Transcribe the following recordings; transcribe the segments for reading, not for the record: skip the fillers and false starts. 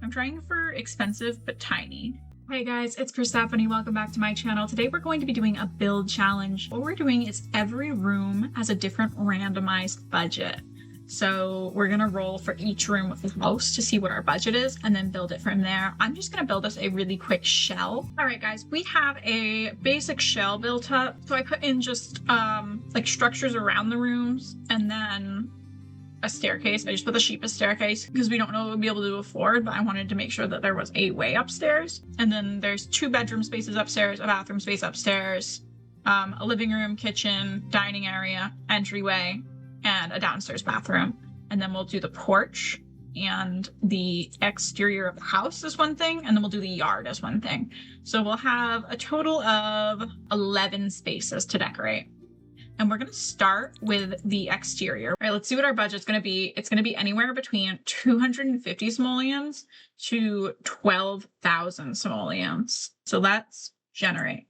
I'm trying for expensive but tiny. Hey guys, it's Persephone. Welcome back to my channel. Today we're going to be doing a build challenge. What we're doing is every room has a different randomized budget. So we're gonna roll for each room with the house to see what our budget is and then build it from there. I'm just gonna build us a really quick shell. All right guys, we have a basic shell built up. So I put in just like structures around the rooms and then a staircase. I just put the cheapest staircase because we don't know what we'll be able to afford, but I wanted to make sure that there was a way upstairs. And then there's 2 bedroom spaces upstairs, a bathroom space upstairs, a living room, kitchen, dining area, entryway, and a downstairs bathroom. And then we'll do the porch and the exterior of the house as one thing, and then we'll do the yard as one thing. So we'll have a total of 11 spaces to decorate. And we're going to start with the exterior. All right, let's see what our budget's going to be. It's going to be anywhere between 250 simoleons to 12,000 simoleons. So let's generate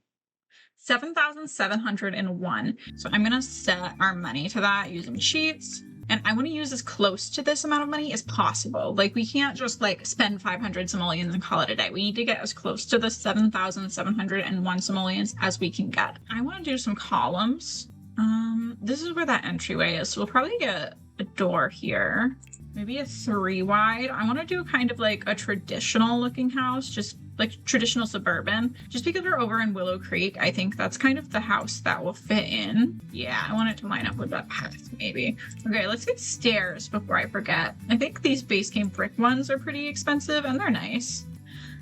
7,701. So I'm going to set our money to that using cheats. And I want to use as close to this amount of money as possible. Like, we can't just like spend 500 simoleons and call it a day. We need to get as close to the 7,701 simoleons as we can get. I want to do some columns. This is where that entryway is. So we'll probably get a door here, maybe a 3 wide. I want to do kind of like a traditional looking house, just like traditional suburban, just because we're over in Willow Creek. I think that's kind of the house that will fit in. Yeah, I want it to line up with that path maybe. Okay, let's get stairs before I forget. I think these base game brick ones are pretty expensive and they're nice.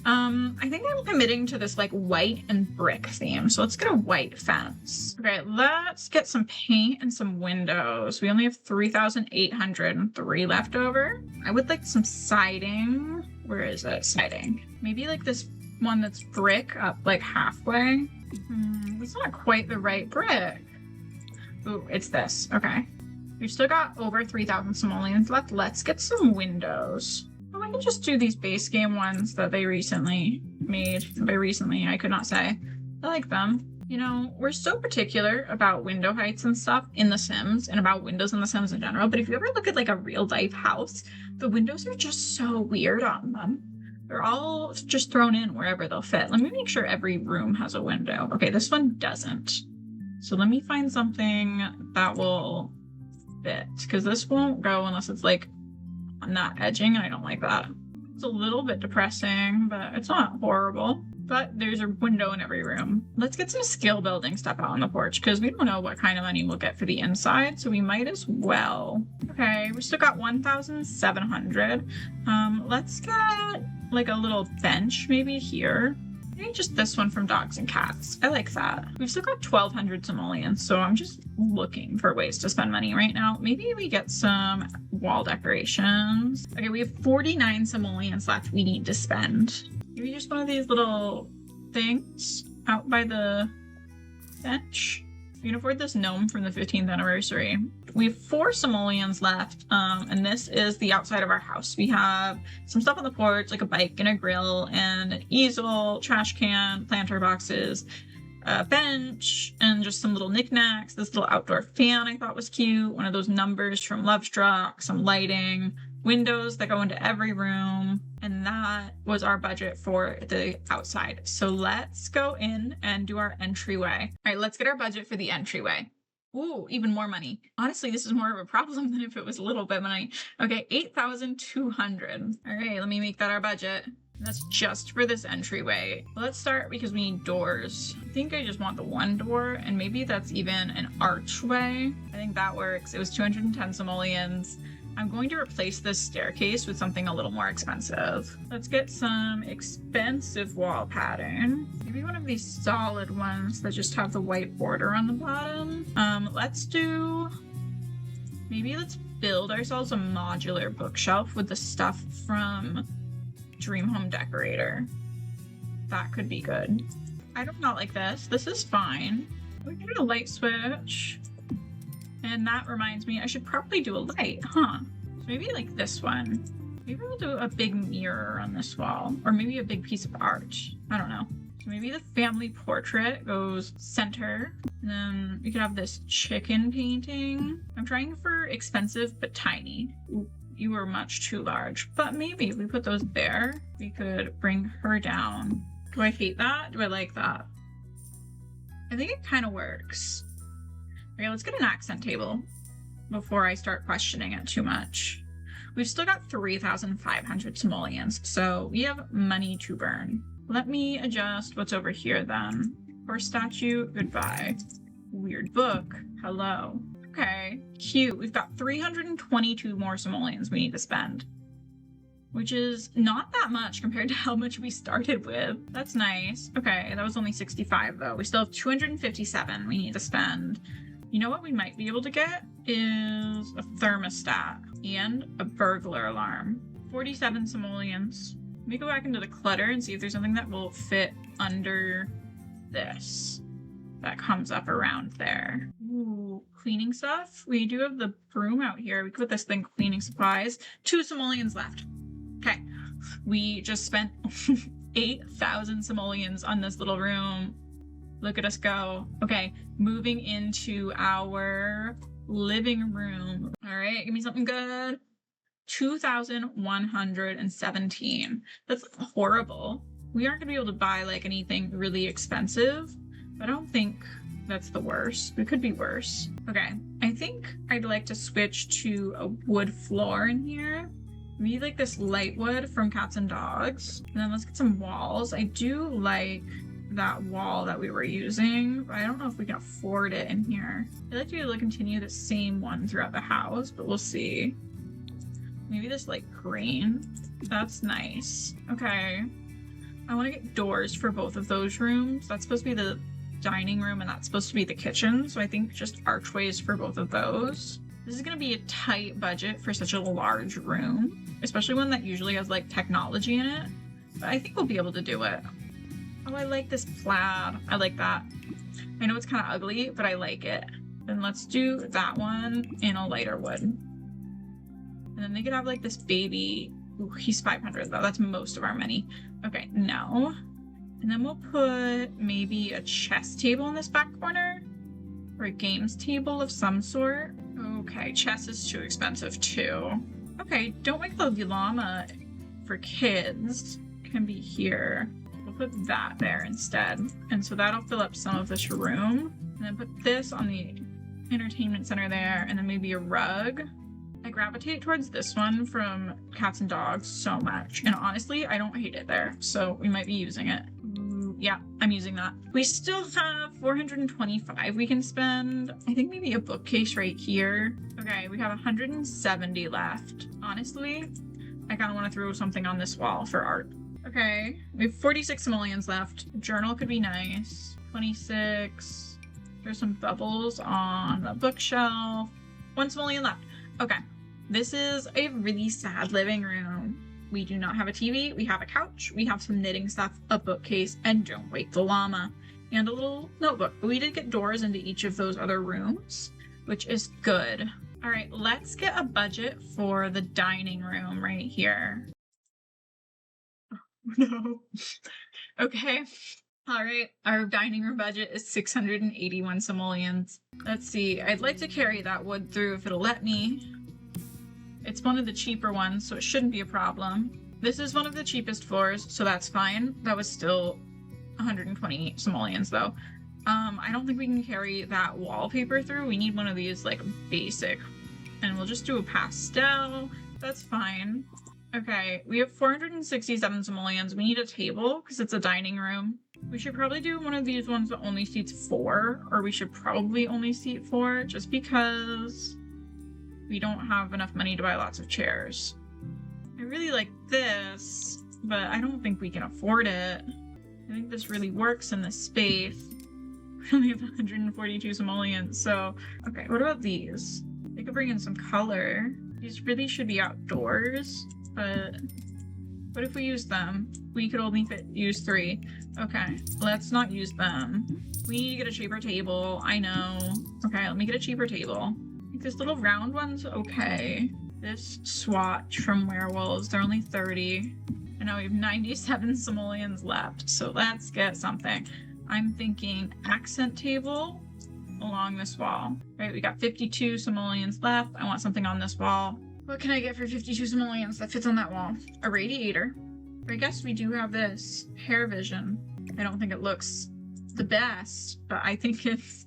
I think I'm committing to this like white and brick theme. So let's get a white fence. Okay, let's get some paint and some windows. We only have 3,803 left over. I would like some siding. Where is it? Siding. Maybe like this one that's brick up like halfway. It's not quite the right brick. Ooh, it's this. Okay. We've still got over 3,000 simoleons left. Let's get some windows. Oh, I can just do these base game ones that they recently made. By recently, I could not say. I like them. You know, we're so particular about window heights and stuff in The Sims and about windows in The Sims in general. But if you ever look at like a real life house, the windows are just so weird on them. They're all just thrown in wherever they'll fit. Let me make sure every room has a window. Okay, this one doesn't. So let me find something that will fit, because this won't go unless it's like not edging, and I don't like that. It's a little bit depressing, but it's not horrible. But there's a window in every room. Let's get some skill building stuff out on the porch, because we don't know what kind of money we'll get for the inside, so we might as well. Okay, we still got 1,700. Let's get like a little bench maybe here. Maybe just this one from dogs and cats. I like that. We've still got 1,200 simoleons, so I'm just looking for ways to spend money right now. Maybe we get some wall decorations. Okay, we have 49 simoleons left we need to spend. Maybe just one of these little things out by the bench. We can afford this gnome from the 15th anniversary. We have 4 simoleons left, and this is the outside of our house. We have some stuff on the porch, like a bike and a grill, and an easel, trash can, planter boxes, a bench, and just some little knickknacks. This little outdoor fan I thought was cute, one of those numbers from Lovestruck, some lighting, windows that go into every room, and that was our budget for the outside. So let's go in and do our entryway. All right, let's get our budget for the entryway. Ooh, even more money. Honestly, this is more of a problem than if it was a little bit of money. Okay, 8,200. All right, let me make that our budget. That's just for this entryway. Let's start because we need doors. I think I just want the one door, and maybe that's even an archway. I think that works. It was 210 simoleons. I'm going to replace this staircase with something a little more expensive. Let's get some expensive wall pattern. Maybe one of these solid ones that just have the white border on the bottom. Let's build ourselves a modular bookshelf with the stuff from Dream Home Decorator. That could be good. I don't not like this. This is fine. We can do a light switch. And that reminds me, I should probably do a light, huh? So maybe like this one. Maybe we'll do a big mirror on this wall, or maybe a big piece of art. I don't know. So maybe the family portrait goes center. And then we could have this chicken painting. I'm trying for expensive but tiny. Ooh, You were much too large, but maybe if we put those there, we could bring her down. Do I hate that? Do I like that? I think it kind of works. Okay, let's get an accent table before I start questioning it too much. We've still got 3,500 simoleons, so we have money to burn. Let me adjust what's over here then. Horse statue, goodbye. Weird book, hello. Okay, cute. We've got 322 more simoleons we need to spend, which is not that much compared to how much we started with. That's nice. Okay, that was only 65 though. We still have 257 we need to spend. You know what we might be able to get is a thermostat and a burglar alarm. 47 simoleons. Let me go back into the clutter and see if there's something that will fit under this that comes up around there. Ooh, cleaning stuff. We do have the broom out here. We could put this thing cleaning supplies. 2 simoleons left. Okay, we just spent 8,000 simoleons on this little room. Look at us go. Okay, moving into our living room. All right, give me something good. 2,117. That's horrible. We aren't gonna be able to buy like anything really expensive. I don't think that's the worst. It could be worse. Okay, I think I'd like to switch to a wood floor in here. Maybe like this light wood from Cats and Dogs. And then let's get some walls. I do like that wall that we were using, but I don't know if we can afford it in here. I'd like to be able to continue the same one throughout the house, but we'll see. Maybe this like green. That's nice. Okay. I want to get doors for both of those rooms. That's supposed to be the dining room and that's supposed to be the kitchen. So I think just archways for both of those. This is going to be a tight budget for such a large room, especially one that usually has like technology in it. But I think we'll be able to do it. Oh, I like this plaid. I like that. I know it's kind of ugly, but I like it. Then let's do that one in a lighter wood. And then they could have like this baby. Ooh, he's 500 though. That's most of our money. Okay, no. And then we'll put maybe a chess table in this back corner. Or a games table of some sort. Okay, chess is too expensive too. Okay, don't make the llama for kids. Can be here. We'll put that there instead. And so that'll fill up some of this room. And then put this on the entertainment center there. And then maybe a rug. I gravitate towards this one from Cats and Dogs so much. And honestly, I don't hate it there. So we might be using it. Yeah, I'm using that. We still have 425 we can spend. I think maybe a bookcase right here. Okay, we have 170 left. Honestly, I kind of want to throw something on this wall for art. Okay, we have 46 simoleons left. A journal could be nice. 26. There's some bubbles on the bookshelf. 1 simoleon left. Okay, this is a really sad living room. We do not have a TV, we have a couch, we have some knitting stuff, a bookcase, and Don't Wake the Llama, and a little notebook. But we did get doors into each of those other rooms, which is good. All right, let's get a budget for the dining room right here. Oh, no. Okay. All right, our dining room budget is 681 simoleons. Let's see, I'd like to carry that wood through if it'll let me. It's one of the cheaper ones, so it shouldn't be a problem. This is one of the cheapest floors, so that's fine. That was still 120 simoleons though. I don't think we can carry that wallpaper through. We need one of these like basic. And we'll just do a pastel. That's fine. Okay, we have 467 simoleons. We need a table because it's a dining room. We should probably do one of these ones that only seats 4, or we should probably only seat 4 just because we don't have enough money to buy lots of chairs. I really like this, but I don't think we can afford it. I think this really works in this space. We only have 142 simoleons, so... Okay, what about these? They could bring in some color. These really should be outdoors, but... What if we use them? We could only use 3. Okay, let's not use them. We need to get a cheaper table, I know. Okay, let me get a cheaper table. This little round one's okay. This swatch from Werewolves, they're only 30. And now we have 97 simoleons left, so let's get something. I'm thinking accent table along this wall. Right, we got 52 simoleons left. I want something on this wall. What can I get for 52 simoleons that fits on that wall? A radiator. I guess we do have this hair vision. I don't think it looks the best, but I think it's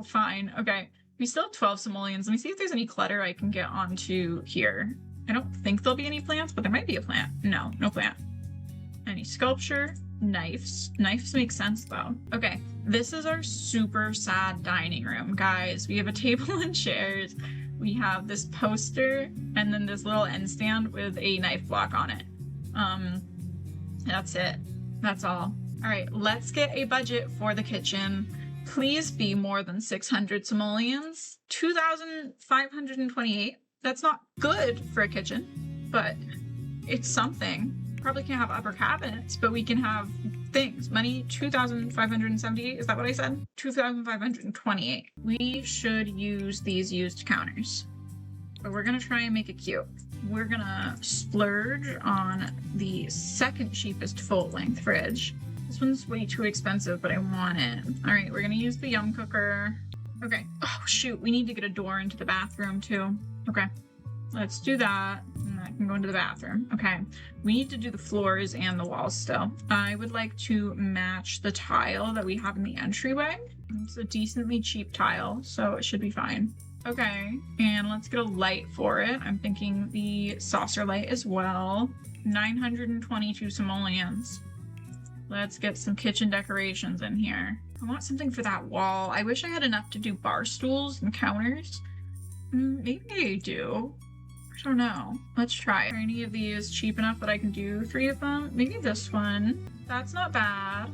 fine. Okay, we still have 12 simoleons. Let me see if there's any clutter I can get onto here. I don't think there'll be any plants, but there might be a plant. No, no plant. Any sculpture? Knives. Knives make sense though. Okay, this is our super sad dining room, guys. We have a table and chairs. We have this poster and then this little end stand with a knife block on it. That's it. That's all. All right, let's get a budget for the kitchen. Please be more than 600 simoleons. 2,528. That's not good for a kitchen, but it's something. Probably can't have upper cabinets, but we can have things. Money, 2,578. Is that what I said? 2,528. We should use these used counters, but we're gonna try and make it cute. We're gonna splurge on the second cheapest full-length fridge. This one's way too expensive, but I want it. All right, we're gonna use the yum cooker. Okay. Oh shoot, we need to get a door into the bathroom too. Okay, let's do that. And I can go into the bathroom. Okay, we need to do the floors and the walls still. I would like to match the tile that we have in the entryway. It's a decently cheap tile, so it should be fine. Okay, and let's get a light for it. I'm thinking the saucer light as well. 922 simoleons. Let's get some kitchen decorations in here. I want something for that wall. I wish I had enough to do bar stools and counters. Maybe I do. I don't know. Let's try. Are any of these cheap enough that I can do 3 of them? Maybe this one. That's not bad.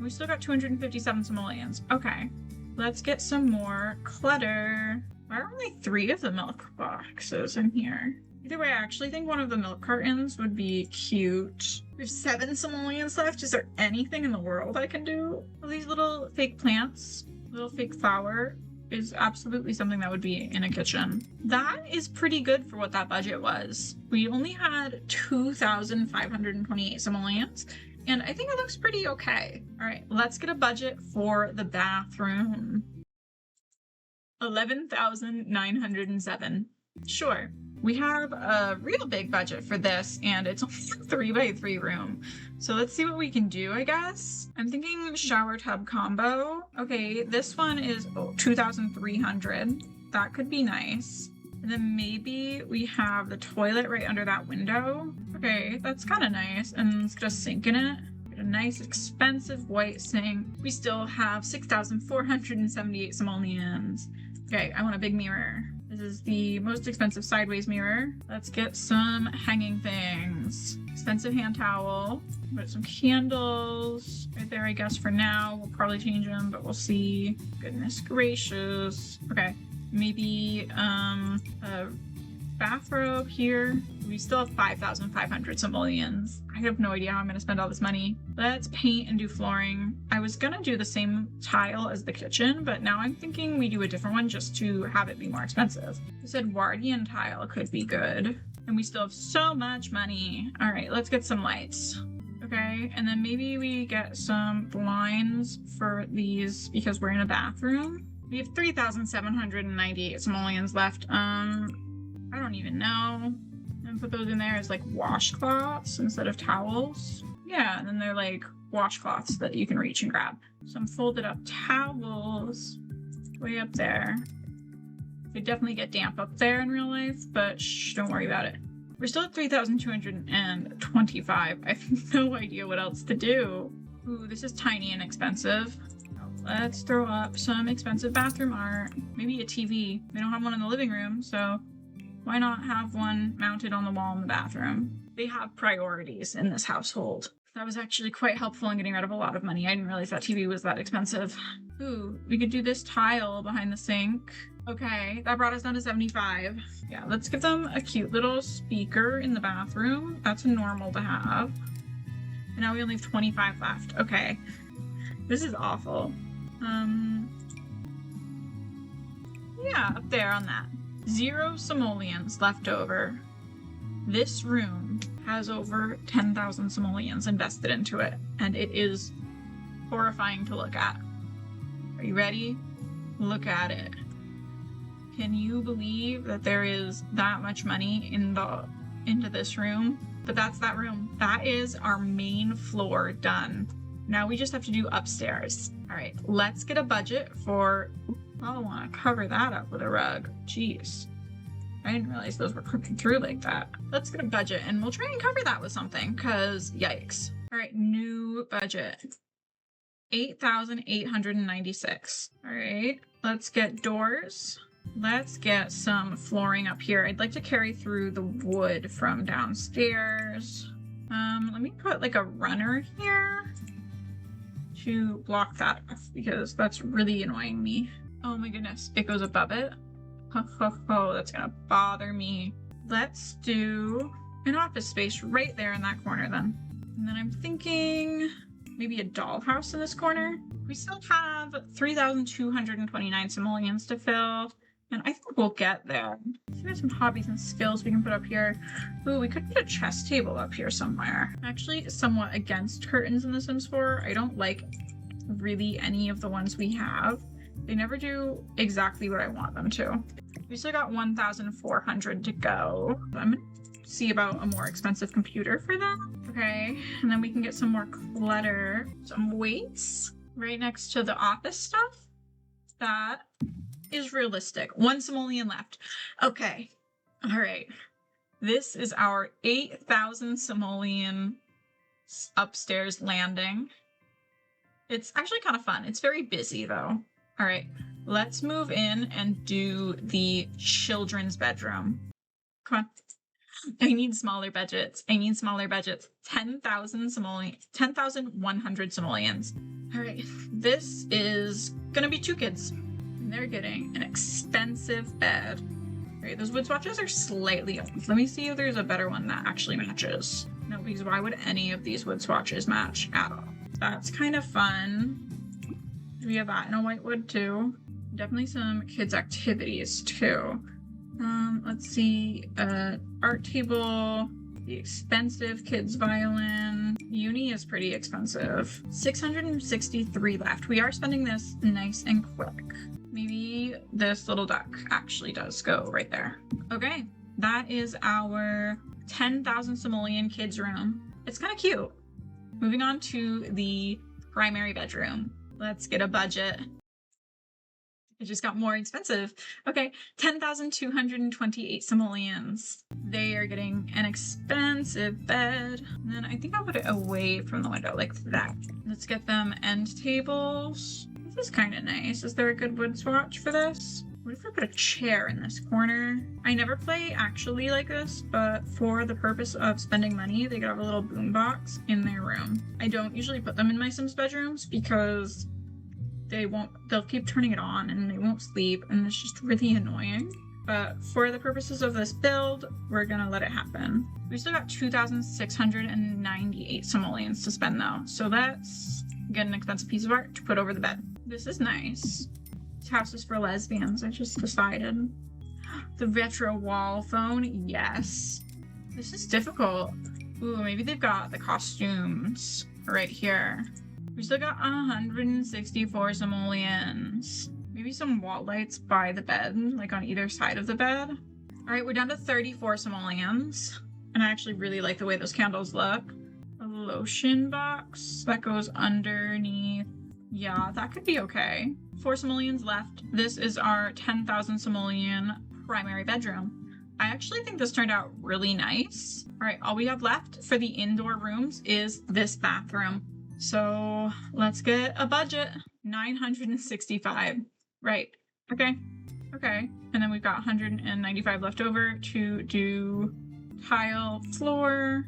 We still got 257 simoleons. Okay. Let's get some more clutter. Why are only 3 of the milk boxes in here? Either way, I actually think one of the milk cartons would be cute. We have 7 simoleons left. Is there anything in the world I can do? Well, these little fake plants, little fake flower is absolutely something that would be in a kitchen. That is pretty good for what that budget was. We only had 2,528 simoleons, and I think it looks pretty okay. All right, let's get a budget for the bathroom. 11,907. Sure. We have a real big budget for this, and it's only a 3x3 room. So let's see what we can do, I guess. I'm thinking shower tub combo. Okay, this one is 2,300. That could be nice. And then maybe we have the toilet right under that window. Okay, that's kind of nice. And let's get a sink in it. Get a nice expensive white sink. We still have 6,478 simoleons. Okay, I want a big mirror. This is the most expensive sideways mirror. Let's get some hanging things. Expensive hand towel. Put some candles right there, I guess, for now. We'll probably change them, but we'll see. Goodness gracious. Okay, maybe a bathrobe here. We still have 5,500 simoleons. I have no idea how I'm gonna spend all this money. Let's paint and do flooring. I was gonna do the same tile as the kitchen, but now I'm thinking we do a different one just to have it be more expensive. This Edwardian tile could be good. And we still have so much money. All right, let's get some lights. Okay, and then maybe we get some blinds for these because we're in a bathroom. We have 3,798 simoleons left. I don't even know. And put those in there as like washcloths instead of towels. Yeah, and then they're like washcloths that you can reach and grab. Some folded up towels way up there. They definitely get damp up there in real life, but shh, don't worry about it. We're still at 3,225. I have no idea what else to do. Ooh, this is tiny and expensive. Let's throw up some expensive bathroom art. Maybe a TV. We don't have one in the living room, so why not have one mounted on the wall in the bathroom? They have priorities in this household. That was actually quite helpful in getting rid of a lot of money. I didn't realize that TV was that expensive. Ooh, we could do this tile behind the sink. Okay, that brought us down to 75. Yeah, let's give them a cute little speaker in the bathroom. That's normal to have. And now we only have 25 left. Okay, this is awful. Yeah, up there on that. 0 simoleons left over. This room has over 10,000 simoleons invested into it, and it is horrifying to look at. Are you ready? Look at it. Can you believe that there is that much money into this room? But that's that room. That is our main floor done. Now we just have to do upstairs. All right, let's get a budget for, I don't want to cover that up with a rug. Jeez. I didn't realize those were crooked through like that. Let's get a budget and we'll try and cover that with something because yikes. All right, new budget. 8,896. All right, let's get doors. Let's get some flooring up here. I'd like to carry through the wood from downstairs. Let me put like a runner here to block that off because that's really annoying me. Oh my goodness, it goes above it. Oh, that's gonna bother me. Let's do an office space right there in that corner then. And then I'm thinking maybe a dollhouse in this corner. We still have 3,229 simoleons to fill, and I think we'll get there. So we have some hobbies and skills we can put up here. Ooh, we could put a chess table up here somewhere. I'm actually somewhat against curtains in The Sims 4. I don't like really any of the ones we have. They never do exactly what I want them to. We still got 1,400 to go. I'm gonna see about a more expensive computer for that. Okay, and then we can get some more clutter. Some weights right next to the office stuff. That is realistic. 1 simoleon left. Okay, all right. This is our 8,000 simoleon upstairs landing. It's actually kind of fun. It's very busy though. All right, let's move in and do the children's bedroom. Come on. I need smaller budgets. 10,000 simoleons, 10,100 simoleons. All right, this is gonna be 2 kids. And they're getting an expensive bed. All right, those wood swatches are slightly off. Let me see if there's a better one that actually matches. No, because why would any of these wood swatches match at all? That's kind of fun. We have that in a white wood too. Definitely some kids' activities too. Let's see, art table, the expensive kids violin. Uni is pretty expensive. 663 left. We are spending this nice and quick. Maybe this little duck actually does go right there. Okay, that is our 10,000 simoleon kids room. It's kind of cute. Moving on to the primary bedroom. Let's get a budget. It just got more expensive. Okay, 10,228 simoleons. They are getting an expensive bed. And then I think I'll put it away from the window like that. Let's get them end tables. This is kind of nice. Is there a good wood swatch for this? What if I put a chair in this corner? I never play actually like this, but for the purpose of spending money, they could have a little boombox in their room. I don't usually put them in my Sims bedrooms because they'll keep turning it on and they won't sleep, and it's just really annoying. But for the purposes of this build, we're gonna let it happen. We still got 2,698 simoleons to spend though, so let's get an expensive piece of art to put over the bed. This is nice. This house is for lesbians, I just decided. The retro wall phone, yes. This is difficult. Ooh, maybe they've got the costumes right here. We still got 164 simoleons. Maybe some wall lights by the bed, like on either side of the bed. All right, we're down to 34 simoleons. And I actually really like the way those candles look. A lotion box that goes underneath. Yeah, that could be okay. 4 simoleons left. This is our 10,000 simoleon primary bedroom. I actually think this turned out really nice. All right, all we have left for the indoor rooms is this bathroom. So let's get a budget. 965. Right. Okay. Okay. And then we've got 195 left over to do tile floor.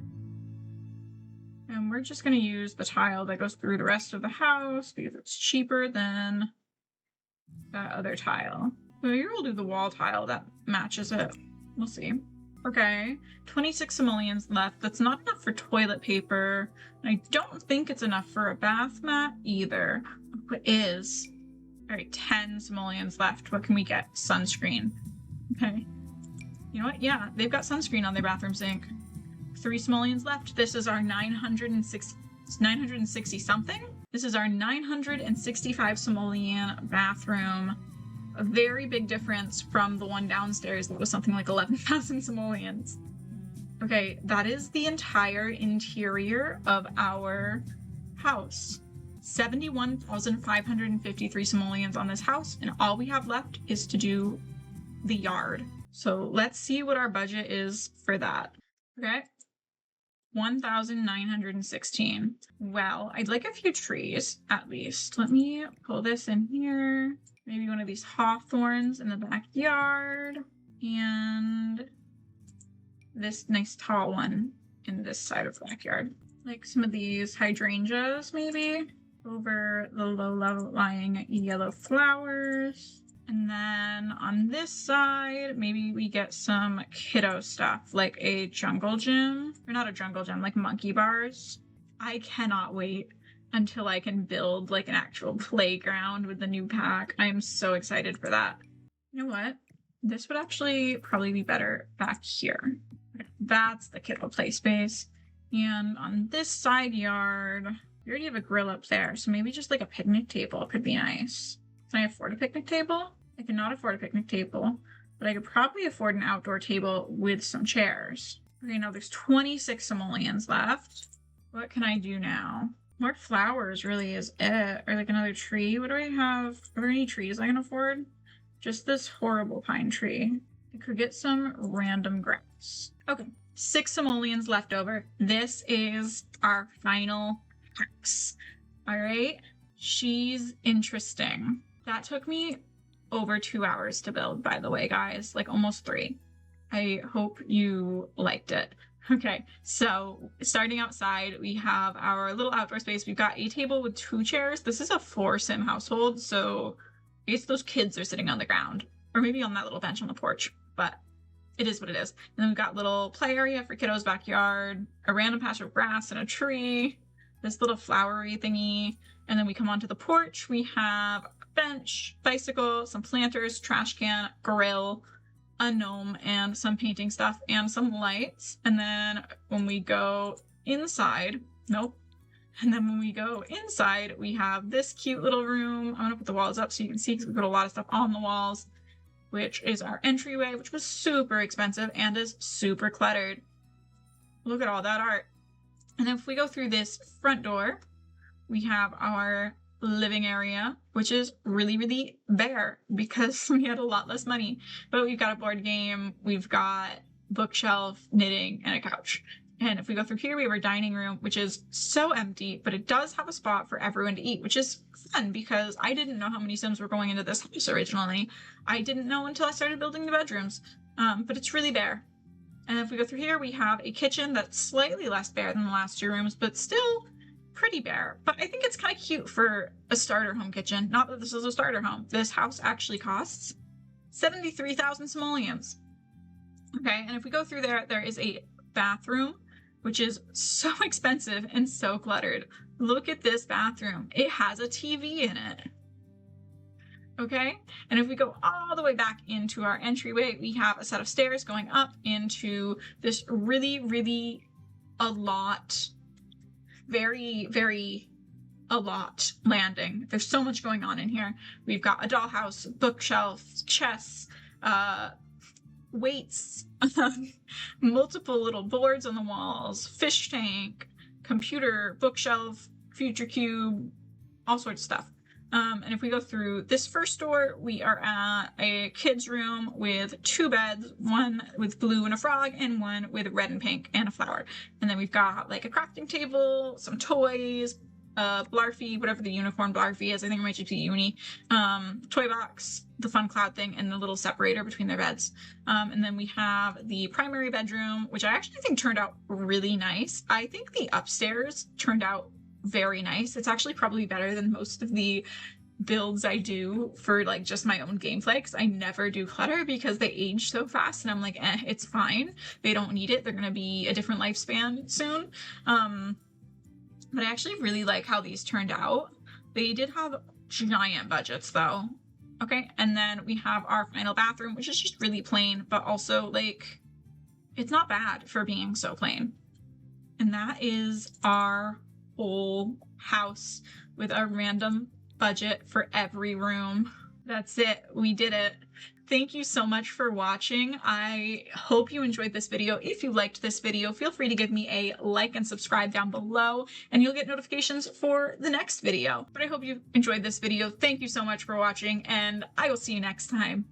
And we're just going to use the tile that goes through the rest of the house because it's cheaper than that other tile. Maybe we'll do the wall tile that matches it. We'll see. Okay, 26 simoleons left. That's not enough for toilet paper. And I don't think it's enough for a bath mat either. What is? All right, 10 simoleons left. What can we get? Sunscreen. Okay. You know what? Yeah, they've got sunscreen on their bathroom sink. 3 simoleons left. This is our 960 something. This is our 965 simoleon bathroom. a very big difference from the one downstairs that was something like 11,000 simoleons. Okay, that is the entire interior of our house. 71,553 simoleons on this house, and all we have left is to do the yard. So let's see what our budget is for that. Okay, 1,916. Well, I'd like a few trees at least. Let me pull this in here. Maybe one of these hawthorns in the backyard, and this nice tall one in this side of the backyard. Like some of these hydrangeas maybe over the low-lying yellow flowers. And then on this side, maybe we get some kiddo stuff, like a jungle gym, or not a jungle gym, like monkey bars. I cannot wait until I can build like an actual playground with the new pack. I am so excited for that. You know what? This would actually probably be better back here. That's the kiddo play space. And on this side yard, we already have a grill up there, so maybe just like a picnic table could be nice. Can I afford a picnic table? I cannot afford a picnic table, but I could probably afford an outdoor table with some chairs. Okay, now there's 26 simoleons left. What can I do now? More flowers really is it. Or like another tree. What do I have? Are there any trees I can afford? Just this horrible pine tree. I could get some random grass. Okay, 6 simoleons left over. This is our final house. All right, she's interesting. That took me over 2 hours to build, by the way, guys, like almost 3. I hope you liked it. Okay, so starting outside, we have our little outdoor space. We've got a table with 2 chairs. This is a 4-sim household, so I guess those kids are sitting on the ground, or maybe on that little bench on the porch, but it is what it is. And then we've got little play area for kiddos' backyard, a random patch of grass and a tree, this little flowery thingy, and then we come onto the porch. We have a bench, bicycle, some planters, trash can, grill, a gnome, and some painting stuff, and some lights. And then when we go inside, And then when we go inside, we have this cute little room. I'm gonna put the walls up so you can see, because we put a lot of stuff on the walls, which is our entryway, which was super expensive and is super cluttered. Look at all that art. And then if we go through this front door, we have our living area, which is really, really bare because we had a lot less money. But we've got a board game, we've got bookshelf, knitting, and a couch. And if we go through here, we have our dining room, which is so empty, but it does have a spot for everyone to eat, which is fun because I didn't know how many Sims were going into this house originally. I didn't know until I started building the bedrooms, but it's really bare. And if we go through here, we have a kitchen that's slightly less bare than the last 2 rooms, but still pretty bare. But I think it's kind of cute for a starter home kitchen. Not that this is a starter home. This house actually costs 73,000 simoleons. Okay, and if we go through there, there is a bathroom, which is so expensive and so cluttered. Look at this bathroom. It has a TV in it. Okay, and if we go all the way back into our entryway, we have a set of stairs going up into this really, really a lot landing. There's so much going on in here. We've got a dollhouse, bookshelf, chests, weights, multiple little boards on the walls, fish tank, computer, bookshelf, future cube, all sorts of stuff. And if we go through this first door, we are at a kid's room with 2 beds, one with blue and a frog, and one with red and pink and a flower. And then we've got like a crafting table, some toys, Blarfy, whatever the unicorn Blarfy is. I think it might just be Uni. Toy box, the fun cloud thing, and the little separator between their beds. And then we have the primary bedroom, which I actually think turned out really nice. I think the upstairs turned out very nice. It's actually probably better than most of the builds I do for like just my own gameplay, because I never do clutter because they age so fast and I'm like, it's fine. They don't need it. They're gonna be a different lifespan soon. But I actually really like how these turned out. They did have giant budgets though. Okay, and then we have our final bathroom, which is just really plain, but also like, it's not bad for being so plain. And that is our whole house with a random budget for every room. That's it. We did it. Thank you so much for watching. I hope you enjoyed this video. If you liked this video, feel free to give me a like and subscribe down below, and you'll get notifications for the next video. But I hope you enjoyed this video. Thank you so much for watching, and I will see you next time.